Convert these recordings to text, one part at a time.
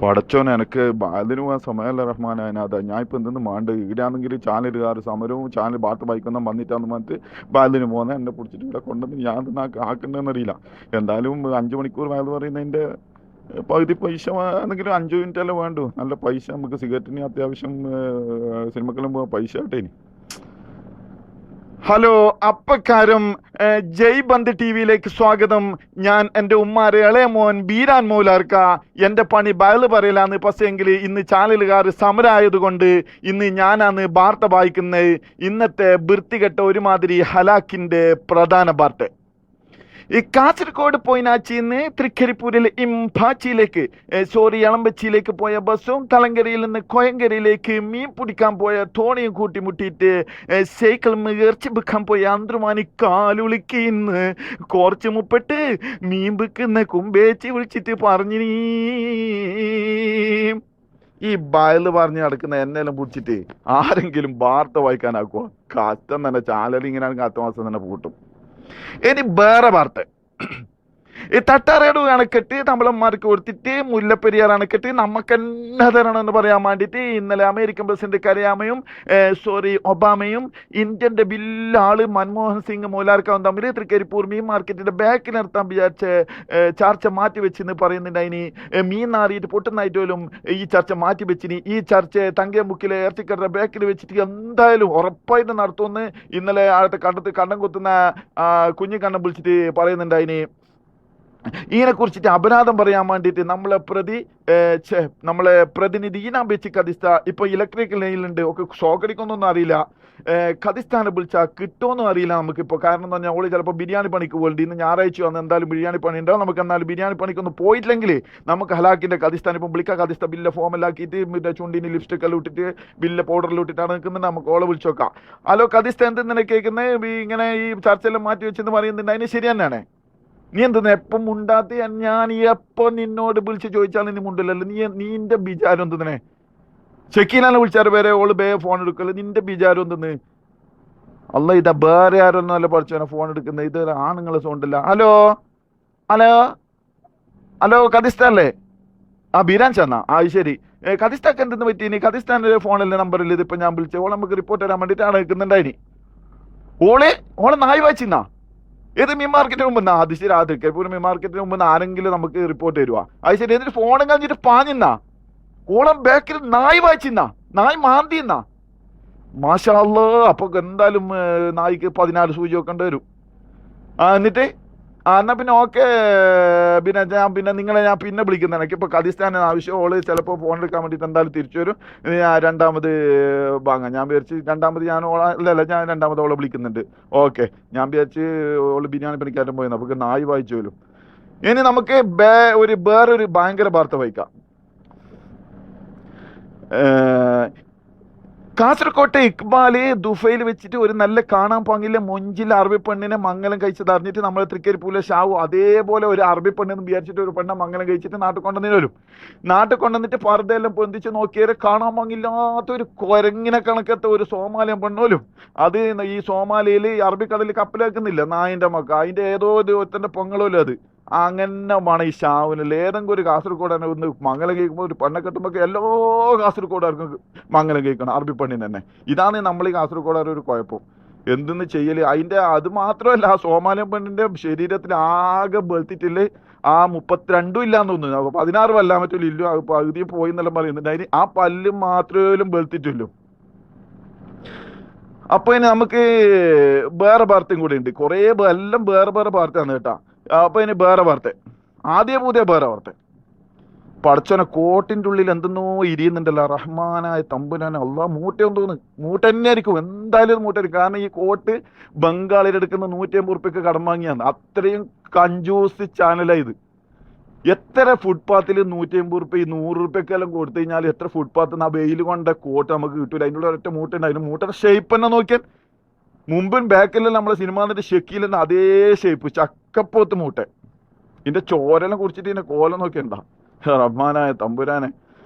പടച്ചോൻ എനിക്ക് അതിന് പോകാൻ സമയമല്ല റഹ്മാൻ അതിനകത്ത് ഞാൻ ഇപ്പം എന്തെന്ന് മാണ്ട് ഇവിടെയാണെങ്കിൽ ചാനലുകാർ സമരവും ചാനൽ ബാത്ത് ബൈക്കൊന്നും വന്നിട്ടാന്ന് പറഞ്ഞിട്ട് ബാലിന് പോകുന്നത് എന്നെ പിടിച്ചിട്ട് ഇവിടെ കൊണ്ടുവന്ന് ഞാൻ എന്തെന്ന് ആക്കണ്ടെന്ന് അറിയില്ല. എന്തായാലും 5 മണിക്കൂർ വയത് പറയുന്നതിൻ്റെ പകുതി പൈസ എന്തെങ്കിലും 5 മിനിറ്റ് അല്ലേ വേണ്ടു. നല്ല പൈസ നമുക്ക് സിഗരറ്റിന് അത്യാവശ്യം സിനിമക്കെല്ലാം പോകാൻ പൈസ ആട്ടെ ഇനി. ഹലോ അപ്പക്കാരം ജയ് ബന്ദ് ടി വിയിലേക്ക് സ്വാഗതം. ഞാൻ എൻ്റെ ഉമ്മാരെ ഇളയ മോൻ ബീരാൻ മൗലാർക്ക. എൻ്റെ പണി ബയല് പറയലാന്ന്. പക്ഷേങ്കിൽ ഇന്ന് ചാനലുകാർ സമരമായതുകൊണ്ട് ഇന്ന് ഞാനാണ് വാർത്ത വായിക്കുന്നത്. ഇന്നത്തെ വൃത്തികെട്ട ഒരുമാതിരി ഹലാക്കിൻ്റെ പ്രധാന വാർത്ത. ഈ കാസർഗോഡ് പോയിനാച്ചിന്ന് തൃക്കരിപ്പൂരിൽ ഇംഫാച്ചിയിലേക്ക് എളമ്പച്ചിയിലേക്ക് പോയ ബസ്സും തലങ്കരയിൽ നിന്ന് കൊയങ്കരയിലേക്ക് മീൻ പിടിക്കാൻ പോയ തോണിയും കൂട്ടിമുട്ടിയിട്ട് സൈക്കിൾ ഇറച്ചി വിൽക്കാൻ പോയ അന്തർമാനി കാലുളിക്കിന്ന് കുറച്ച് മുപ്പിട്ട് മീൻ വിൽക്കുന്ന കുമ്പേച്ചി വിളിച്ചിട്ട് പറഞ്ഞു ഈ ബയല് പറഞ്ഞ് നടക്കുന്ന എന്നെല്ലാം പിടിച്ചിട്ട് ആരെങ്കിലും വാർത്ത വായിക്കാനാക്കുമോ? കഷ്ടം തന്നെ. ചാനൽ ഇങ്ങനെയാണെങ്കിൽ 10 മാസം തന്നെ പൂട്ടും. ഇനി വേറെ വാർത്ത. ഈ തട്ടാറേടു അണക്കെട്ട് തമിഴന്മാർക്ക് കൊടുത്തിട്ട് മുല്ലപ്പെരിയാർ അണക്കെട്ട് നമുക്ക് തന്നെ തരണമെന്ന് പറയാൻ വേണ്ടിയിട്ട് ഇന്നലെ അമേരിക്കൻ പ്രസിഡന്റ് ഒബാമയും ഇന്ത്യൻ്റെ ബില്ലാള് മൻമോഹൻ സിംഗ് മൗലാർക്കാവും തമ്മിൽ തൃക്കരിപ്പൂർ മീൻ മാർക്കറ്റിന്റെ ബാക്കിൽ നിർത്താൻ വിചാരിച്ച ചർച്ച മാറ്റി വെച്ചെന്ന് പറയുന്നുണ്ട്. അതിന് മീൻ നാറിയിട്ട് പൊട്ടുന്നായിട്ട് പോലും ഈ ചർച്ച മാറ്റി വെച്ചിന്. ഈ ചർച്ച തങ്കമുക്കിലെ ഇറച്ചിക്കടയുടെ ബാക്കിൽ വെച്ചിട്ട് എന്തായാലും ഉറപ്പായിട്ട് നടത്തുമെന്ന് ഇന്നലെ ആഴത്തെ കണ്ടം കുത്തുന്ന കുഞ്ഞു കണ്ണം വിളിച്ചിട്ട് പറയുന്നുണ്ട്. അതിന് ഇതിനെ കുറിച്ചിട്ട് അപരാധം പറയാൻ വേണ്ടിയിട്ട് നമ്മളെ പ്രതിനിധി ഈനാ ബേച്ചി കദിസ്ത ഇപ്പൊ ഇലക്ട്രിക്കൽ ലൈനിലുണ്ട്. ഒക്കെ ഷോക്കടിക്കൊന്നും അറിയില്ല. കദിസ്ഥാനെ വിളിച്ചാൽ കിട്ടുമെന്നും അറിയില്ല നമുക്കിപ്പോൾ. കാരണം എന്ന് പറഞ്ഞാൽ ഓള് ചിലപ്പോൾ ബിരിയാണി പണിക്ക് പോലും ഇന്ന് ഞായറാഴ്ച വന്ന് എന്തായാലും ബിരിയാണി പണി ഉണ്ടാവും. നമുക്ക് എന്നാലും ബിരിയാണി പണിക്കൊന്നും പോയിട്ടില്ലെങ്കിൽ നമുക്ക് ഹലാക്കിന്റെ കദിസ്ഥാൻ ഇപ്പം വിളിക്കാം. കദിസ്ഥ ബില്ല് ഫോമെല്ലാക്കിയിട്ട് മറ്റേ ചുണ്ടിന് ലിപ്സ്റ്റിക്കെല്ലാം ഇട്ടിട്ട് ബില്ല് പൗഡറിൽ ഇട്ടിട്ടാണ് നിൽക്കുന്നത്. നമുക്ക് ഓളെ വിളിച്ചു നോക്കാം. ഹലോ കദിസ്ഥ എന്തെന്നെ കേൾക്കുന്നത്? ഇങ്ങനെ ഈ ചർച്ചയെല്ലാം മാറ്റി വെച്ചെന്ന് പറയുന്നുണ്ട്. അതിന് ശരി തന്നെയാണ്. നീ എന്തെന്ന് എപ്പം മുണ്ടാത്തി? ഞാൻ എപ്പോ നിന്നോട് വിളിച്ച് ചോദിച്ചാൽ നീ മുണ്ടില്ലല്ലോ. നിന്റെ വിചാരം എന്തെന്നെ? ചെക്കീനാണ് വിളിച്ചാൽ വേറെ ഓള് ഫോൺ എടുക്കല്ലോ. നിന്റെ വിചാരം എന്തെന്ന്? അല്ല ഇതാ വേറെ ആരൊന്നല്ല പഠിച്ചവനെ ഫോൺ എടുക്കുന്നത്. ഇത് ആണുങ്ങളെ സൗണ്ടല്ല. ഹലോ ഹലോ ഹലോ കദിസ്ഥാനല്ലേ? ബീരാൻ ചാന്നാ? ശരി. കദിസ്ഥാക്ക് എന്തെന്ന് പറ്റി? കദിസ്ഥാൻ്റെ ഫോണിലെ നമ്പറിൽ ഇതിപ്പോൾ ഞാൻ വിളിച്ചത് ഓളെ നമുക്ക് റിപ്പോർട്ട് തരാൻ വേണ്ടിയിട്ടാണ് നിൽക്കുന്നുണ്ടായിനി. ഓളെ നായ് വായിച്ചിന്നാ ഏത് മീൻ മാർക്കറ്റിന് മുമ്പ് അത് ശരി. തൃക്കരിപ്പൂർ മീൻ മാർക്കറ്റിന് മുമ്പ് ആരെങ്കിലും നമുക്ക് റിപ്പോർട്ട് തരുവാ? അത് ശരി. എന്നിട്ട് ഫോണും കഴിഞ്ഞിട്ട് പാഞ്ഞിന്നാ ഓളം ബാക്കിൽ നായ് വായിച്ചിന്നാ, നായ് മാന്തിന്നാ. മാഷാ അല്ലാ. അപ്പൊ എന്തായാലും നായ്ക്ക് 14 സൂചി വെക്കേണ്ടി വരും. എന്നിട്ട് എന്നാ പിന്നെ ഓക്കെ. പിന്നെ നിങ്ങളെ ഞാൻ പിന്നെ വിളിക്കുന്നത്. എനിക്കിപ്പോൾ കദിസ്ഥാന ആവശ്യം. ഓള് ചിലപ്പോൾ ഫോൺ എടുക്കാൻ വേണ്ടിയിട്ട് എന്തായാലും തിരിച്ചു വരും. ഞാൻ രണ്ടാമത് വാങ്ങാം. ഞാൻ വിചാരിച്ച് രണ്ടാമത് ഞാൻ ഞാൻ രണ്ടാമത് ഓളെ വിളിക്കുന്നുണ്ട്. ഓക്കെ. ഞാൻ വിചാരിച്ച് ഓള് ബിരിയാണി പണിക്കാരൻ പോയിരുന്നു. അപ്പോൾ നായ് വായിച്ചു വരും. ഇനി നമുക്ക് വേറൊരു ഭയങ്കര വാർത്ത വായിക്കാം. കാസർകോട്ടെ ഇക്ബാല് ദുബൈയിൽ വെച്ചിട്ട് ഒരു നല്ല കാണാൻ പാങ്ങില്ല മൊഞ്ചിൽ അറബി പെണ്ണിനെ മംഗലം കഴിച്ചത് അറിഞ്ഞിട്ട് നമ്മൾ തൃക്കരിപ്പൂരിലെ ഷാവു അതേപോലെ ഒരു അറബി പെണ്ണെന്ന് വിചാരിച്ചിട്ട് ഒരു പെണ്ണെ മംഗലം കഴിച്ചിട്ട് നാട്ടിൽ കൊണ്ടുവന്നിട്ട് വരും. നാട്ടിൽ കൊണ്ടുവന്നിട്ട് പർദ്ദയെല്ലാം പൊന്തിച്ച് നോക്കിയാൽ കാണാൻ പാങ്ങില്ലാത്ത ഒരു കുരങ്ങിനെ കണക്കത്തെ ഒരു സോമാലിയൻ പെണ്ണോലും. അത് ഈ സോമാലിയയിൽ അറബിക്കടലിൽ കപ്പലാക്കുന്നില്ല നായിൻ്റെ മക്ക. അതിൻ്റെ ഏതോ ഒരുത്തൻ്റെ പൊങ്ങളോലും അത് അങ്ങനെ വേണം ഈ ഷാവിനിൽ. ഏതെങ്കിലും ഒരു കാസർഗോഡ് ഒന്ന് മംഗലം കഴിക്കുമ്പോൾ ഒരു പെണ്ണെ കെട്ടുമ്പോൾ എല്ലാ കാസർഗോഡുകാർക്കും മംഗലം കഴിക്കണം അറബി പെണ്ണിന് തന്നെ. ഇതാണ് നമ്മൾ ഈ കാസർഗോഡുകാർ ഒരു കുഴപ്പം. എന്തെന്ന് ചെയ്യല്? അതിൻ്റെ അത് മാത്രമല്ല, ആ സോമാലിയൻ പെണ്ണിൻ്റെ ശരീരത്തിൽ ആകെ വെളുത്തിട്ടില്ലേ 32 ഇല്ലാന്ന് തോന്നുന്നു. 16 വല്ലാൻ പറ്റില്ല. ഇല്ലോ പകുതി പോയി എന്നെല്ലാം പറയുന്നുണ്ട്. അതിന് ആ പല്ലും മാത്രമേലും വെളുത്തിട്ടില്ലോ. അപ്പൊ ഇനി നമുക്ക് വേറെ വാർത്തയും കൂടെ ഉണ്ട്. കുറേ എല്ലാം വേറെ വാർത്തയാണ് കേട്ടാ. അപ്പൊ ഇനി വേറെ വാർത്ത. പുതിയ വേറെ വാർത്ത. പടച്ചോനെ കോട്ടിൻ്റെ ഉള്ളിൽ എന്തെന്നോ ഇരിയുന്നുണ്ടല്ലോ. റഹ്മാനായ തമ്പുരാനെ അള്ളാ. മൂട്ടയൊന്നും തോന്നുന്നു. മൂട്ട തന്നെ ആയിരിക്കും എന്തായാലും. മൂട്ടായിരിക്കും. കാരണം ഈ കോട്ട് ബംഗാളിലെടുക്കുന്ന 150 ഉറുപ്പ്യക്ക് കടം വാങ്ങിയാണ്. അത്രയും കഞ്ചൂസ് ചാനലാണ് ഇത്. എത്ര ഫുട്പാത്തിൽ 150 ഉറുപ്പ്യ 100 ഉറുപ്പ്യക്കെല്ലാം കൊടുത്തു കഴിഞ്ഞാൽ എത്ര ഫുട്പാത്തിൽ നിന്ന് ആ വെയിൽ കൊണ്ട കോട്ട് നമുക്ക് കിട്ടൂല. അതിനുള്ള ഒരൊറ്റ മൂട്ടുണ്ട്. അതിന് മൂട്ടയുടെ ഷേപ്പ് തന്നെ നോക്കിയാൽ മുമ്പും ബാക്കിലെല്ലാം നമ്മളെ സിനിമ എന്നിട്ട് ഷെക്കിലെല്ലാം അതേ ഷേപ്പ് ചക്കപ്പോത്ത് മൂട്ട. ഇതിന്റെ ചോരെല്ലാം കുറിച്ചിട്ട് ഇതിന്റെ കോലം നോക്കിയണ്ട. റഹ്മാനായ തമ്പുരാനെ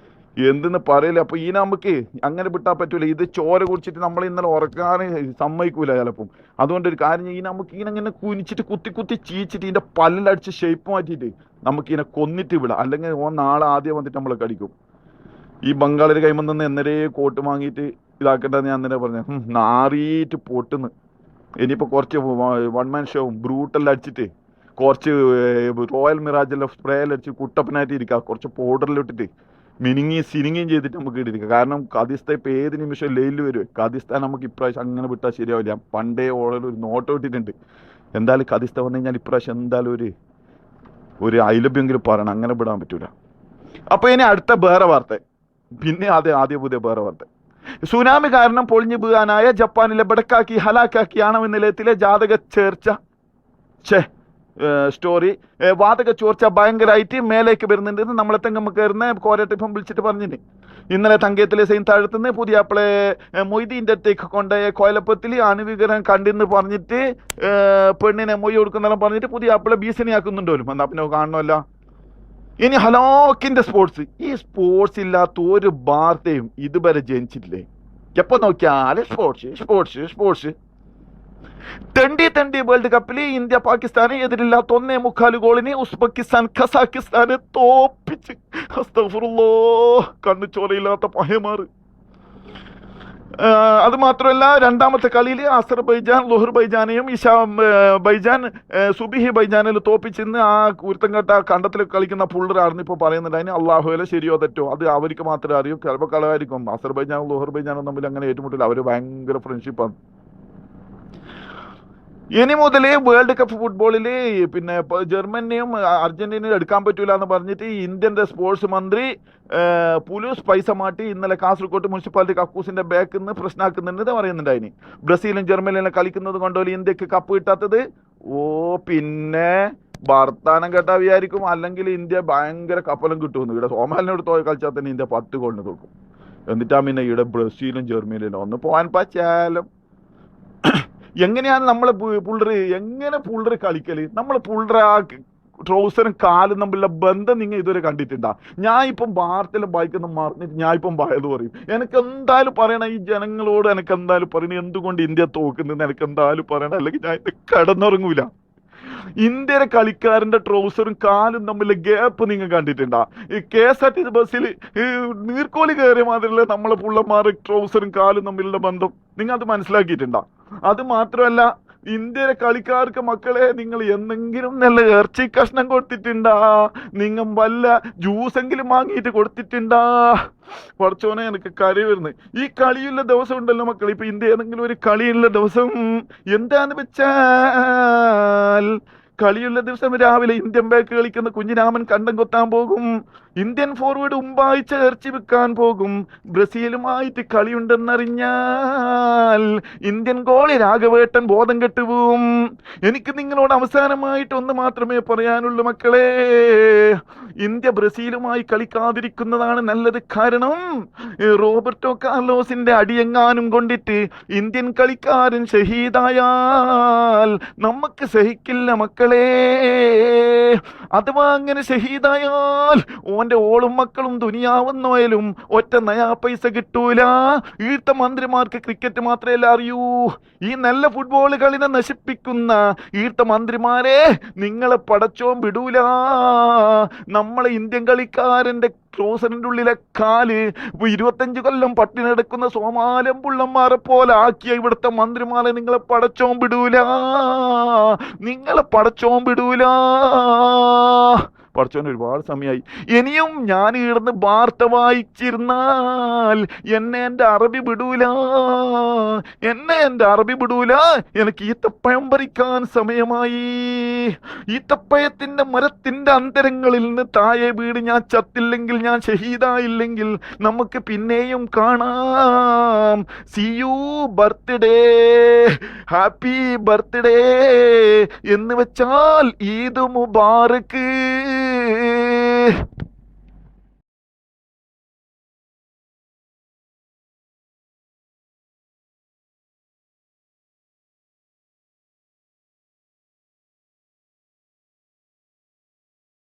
എന്തെന്ന് പറയില്ല. അപ്പൊ ഈ നമുക്ക് അങ്ങനെ വിട്ടാൽ പറ്റൂല. ഇത് ചോര കുടിച്ചിട്ട് നമ്മൾ ഇന്നലെ ഉറക്കാൻ സമ്മതിക്കൂല ചിലപ്പം. അതുകൊണ്ട് ഒരു കാര്യം ഈ നമുക്ക് ഇങ്ങനെ കുനിച്ചിട്ട് കുത്തി ചീച്ചിട്ട് ഇതിന്റെ പല്ലിലടിച്ച് ഷേപ്പ് മാറ്റിയിട്ട് നമുക്കിതിനെ കൊന്നിട്ട് വിടാം, അല്ലെങ്കിൽ ഓൻ നാളെ ആദ്യം വന്നിട്ട് നമ്മളെ കടിക്കും. ഈ ബംഗാളിൽ കൈമന്ന് എന്നരേ കോട്ട് വാങ്ങിയിട്ട് ഇതാക്കേണ്ടതെന്ന് ഞാൻ അന്നേരം പറഞ്ഞു. നാറിയിട്ട് പൊട്ടുന്ന്. ഇനിയിപ്പോൾ കുറച്ച് വൺ മാൻ ഷോവും ബ്രൂട്ടെല്ലാം അടിച്ചിട്ട് കുറച്ച് റോയൽ മിറാജെല്ലാം സ്പ്രേ എല്ലാം അടിച്ച് കുട്ടപ്പനായിട്ട് ഇരിക്കുക, കുറച്ച് പൗഡറിലിട്ടിട്ട് സിനിങ്ങിയും ചെയ്തിട്ട് നമുക്ക് ഇടിയിരിക്കുക. കാരണം കാദിസ്ഥാൻ ഇപ്പോൾ ഏത് നിമിഷം ലൈനിൽ വരുമോ. കാദിസ്ഥാൻ നമുക്ക് ഇപ്രാവശ്യം അങ്ങനെ വിട്ടാൽ ശരിയാവില്ല. പണ്ടേ ഓളൊരു നോട്ട് ഇട്ടിട്ടുണ്ട്. എന്തായാലും കാദിസ്ഥാൻ വന്നു കഴിഞ്ഞാൽ ഇപ്രാവശ്യം എന്തായാലും ഒരു ഐലഭ്യെങ്കിലും പറയണം, അങ്ങനെ വിടാൻ പറ്റൂല. അപ്പോൾ ഇനി അടുത്ത വേറെ വാർത്ത, പിന്നെ ആദ്യ പുതിയ വേറെ വാർത്ത. സുനാമി കാരണം പൊളിഞ്ഞു വീഴാനായ ജപ്പാനിലെ ബടക്കാക്കി ഹലാക്കാക്കി ആണവ നിലയത്തിലെ ജാതക ചേർച്ച സ്റ്റോറി വാതക ചോർച്ച ഭയങ്കരമായിട്ട് മേലേക്ക് വരുന്നുണ്ടെന്ന് നമ്മളെ തെങ്ങമ്മ കയറുന്ന കോരട്ടിപ്പം വിളിച്ചിട്ട് പറഞ്ഞിന്. ഇന്നലെ തങ്കയത്തിലെ സെയിൻ താഴത്തുനിന്ന് പുതിയാപ്പിളെ മൊയ്തീൻ്റെ അടുത്തേക്ക് കൊണ്ടുപോയ കോയലപ്പത്തിൽ അണുവികരം കണ്ടെന്ന് പറഞ്ഞിട്ട് പെണ്ണിനെ മൊയ് കൊടുക്കുന്നെല്ലാം പറഞ്ഞിട്ട് പുതിയാപ്പിളെ ഭീഷണിയാക്കുന്നുണ്ടോലും. എന്നാ പിന്നെ കാണണമല്ല. ഇനി ഹലോക്കിന്റെ സ്പോർട്സ്. ഈ സ്പോർട്സ് ഇല്ലാത്ത ഒരു വാർത്തയും ഇതുവരെ ജനിച്ചിട്ടില്ലേ? എപ്പോ നോക്കിയാലും സ്പോർട്സ്. ട്വന്റി വേൾഡ് കപ്പിൽ ഇന്ത്യ പാകിസ്ഥാനെ എതിരില്ലാത്ത 1.25 ഗോളിന് ഉസ്ബെക്കിസ്ഥാൻ കസാക്കിസ്ഥാനെ തോപ്പിച്ച്. കണ്ണു ചോരയില്ലാത്ത പഹയമാറ്. അത് മാത്രമല്ല, രണ്ടാമത്തെ കളിയിൽ അസർബൈജാൻ ലുഹർബൈജാനെയും ബൈജാൻ സുബിഹി ബൈജാനിൽ തോപ്പിച്ചിന്ന് ആ കുരുത്തങ്കട്ട കണ്ടത്തിൽ കളിക്കുന്ന പുള്ളറാണെന്ന് ഇപ്പോൾ പറയുന്നുണ്ട്. അതിന് അള്ളാഹുല ശരിയോ തെറ്റോ അത് അവർക്ക് മാത്രമേ അറിയൂ. ചിലപ്പോൾ കളവായിരിക്കും. അസർബൈജാനും ലുഹർബൈജാനും തമ്മിൽ അങ്ങനെ ഏറ്റുമുട്ടില്ല. അവർ ഭയങ്കര ഫ്രണ്ട്ഷിപ്പാണ്. ഇനി മുതൽ വേൾഡ് കപ്പ് ഫുട്ബോളിൽ പിന്നെ ജർമ്മനിയും അർജന്റീനയും എടുക്കാൻ പറ്റൂല എന്ന് പറഞ്ഞിട്ട് ഇന്ത്യൻ്റെ സ്പോർട്സ് മന്ത്രി പുലൂസ് പൈസ മാറ്റി ഇന്നലെ കാസർഗോഡ് മുനിസിപ്പാലിറ്റി കക്കൂസിന്റെ ബാക്കിൽ നിന്ന് പ്രശ്നമാക്കുന്നുണ്ടെന്ന് പറയുന്നുണ്ട്. അതിന് ബ്രസീലും ജർമ്മനിയും കളിക്കുന്നത് കൊണ്ടുപോലെ ഇന്ത്യക്ക് കപ്പ് കിട്ടാത്തത്. പിന്നെ വർത്താനം കേട്ടാ വിചാരിക്കും അല്ലെങ്കിൽ ഇന്ത്യ ഭയങ്കര കപ്പലും കിട്ടുമെന്ന്. ഇവിടെ സോമാലിനോട് കളിച്ചാൽ തന്നെ ഇന്ത്യ 10 ഗോളിന് തോക്കും. എന്നിട്ടാ പിന്നെ ഇവിടെ ബ്രസീലും ജർമ്മനിയിലും ഒന്ന് പോകാൻ പറ്റാലും. എങ്ങനെയാണ് നമ്മളെ പുള്ളറ് കളിക്കല്? നമ്മൾ പുള്ളറ ട്രൗസറും കാലും തമ്മിലുള്ള ബന്ധം നിങ്ങൾ ഇതുവരെ കണ്ടിട്ടുണ്ടാ? ഞാൻ ഇപ്പം വാർത്തയിലും വായിക്കുന്ന മറന്നിട്ട് ഞാൻ ഇപ്പം ഭയത് പറയും. എനിക്ക് എന്തായാലും പറയണം, ഈ ജനങ്ങളോട് എനിക്ക് എന്തായാലും പറയണം എന്തുകൊണ്ട് ഇന്ത്യ തോക്കുന്നത് എനിക്ക് എന്തായാലും പറയണം, അല്ലെങ്കിൽ ഞാൻ ഇത് കിടന്നുറങ്ങൂല. ഇന്ത്യയിലെ കളിക്കാരന്റെ ട്രൗസറും കാലും തമ്മിലെ ഗ്യാപ്പ് നിങ്ങൾ കണ്ടിട്ടുണ്ടാ? ഈ KSRTC ബസ്സിൽ നീർക്കോലി കയറിയ മാതിരിയുള്ള നമ്മളെ പുള്ളന്മാർ ട്രൗസറും കാലും തമ്മിലുള്ള ബന്ധം നിങ്ങൾ അത് മനസ്സിലാക്കിയിട്ടുണ്ടാ? അത് മാത്രമല്ല, ഇന്ത്യയിലെ കളിക്കാർക്ക് മക്കളെ നിങ്ങൾ എന്തെങ്കിലും നല്ല ഇറച്ചി കഷ്ണം കൊടുത്തിട്ടുണ്ടാ? നിങ്ങൾ വല്ല ജ്യൂസെങ്കിലും വാങ്ങിയിട്ട് കൊടുത്തിട്ടുണ്ടാ? പഠിച്ചോനെ എനിക്ക് കരി വരുന്നത്. ഈ കളിയുള്ള ദിവസം ഉണ്ടല്ലോ മക്കൾ, ഇപ്പൊ ഇന്ത്യ ഏതെങ്കിലും ഒരു കളിയുള്ള ദിവസം എന്താന്ന് വെച്ചാൽ കളിയുള്ള ദിവസം രാവിലെ ഇന്ത്യൻ ബാക്ക് കളിക്കുന്ന കുഞ്ഞിരാമൻ കണ്ടം കൊത്താൻ പോകും. ഇന്ത്യൻ ഫോർവേഡ് ഉമ്പാഴ്ച ഇറച്ചി വെക്കാൻ പോകും. ബ്രസീലുമായിട്ട് കളിയുണ്ടെന്നറിഞ്ഞാൽ ഇന്ത്യൻ ഗോളി രാഘവേട്ടൻ ബോധം കെട്ടുപോകും. എനിക്ക് നിങ്ങളോട് അവസാനമായിട്ട് ഒന്ന് മാത്രമേ പറയാനുള്ളൂ മക്കളെ, ഇന്ത്യ ബ്രസീലുമായി കളിക്കാതിരിക്കുന്നതാണ് നല്ലത്. കാരണം റോബർട്ടോ കാർലോസിന്റെ അടിയെങ്ങാനും കൊണ്ടിട്ട് ഇന്ത്യൻ കളിക്കാരൻ ഷഹീദായാൽ നമുക്ക് സഹിക്കില്ല മക്കളെ. അഥവാ അങ്ങനെ ഷഹീദായാൽ ഓന്റെ ഓളും മക്കളും ദുനിയാവുന്നോയാലും ഒറ്റ നയാ പൈസ കിട്ടൂല. ഈർത്ത മന്ത്രിമാർക്ക് ക്രിക്കറ്റ് മാത്രമേ അറിയൂ. ഈ നല്ല ഫുട്ബോൾ കളിനെ നശിപ്പിക്കുന്ന ഈർത്ത മന്ത്രിമാരെ നിങ്ങളെ പടച്ചോൻ വിടൂല. നമ്മളെ ഇന്ത്യൻ കളിക്കാരന്റെ ട്രൗസറിന്റെ ഉള്ളിലെ കാല് 25 കൊല്ലം പട്ടിണിയെടുക്കുന്ന സോമാലം പുള്ളന്മാരെ പോലെ ആക്കിയ ഇവിടുത്തെ മന്ത്രിമാരെ നിങ്ങളെ പടച്ചോൻ വിടൂല. പഠിച്ചോന് ഒരുപാട് സമയമായി. ഇനിയും ഞാൻ ഇവിടുന്ന് വാർത്ത വായിച്ചിരുന്നാൽ എന്നെ എൻ്റെ അറബി വിടൂല. എനിക്ക് ഈത്തപ്പഴം പറിക്കാൻ സമയമായി. ഈത്തപ്പഴത്തിന്റെ മരത്തിന്റെ അന്തരങ്ങളിൽ നിന്ന് താഴെ വീട് ഞാൻ ചത്തില്ലെങ്കിൽ, ഞാൻ ഷഹീദായില്ലെങ്കിൽ നമുക്ക് പിന്നെയും കാണാം. See you birthday, happy birthday എന്ന് വെച്ചാൽ ഈദ് മുബാറക്ക്.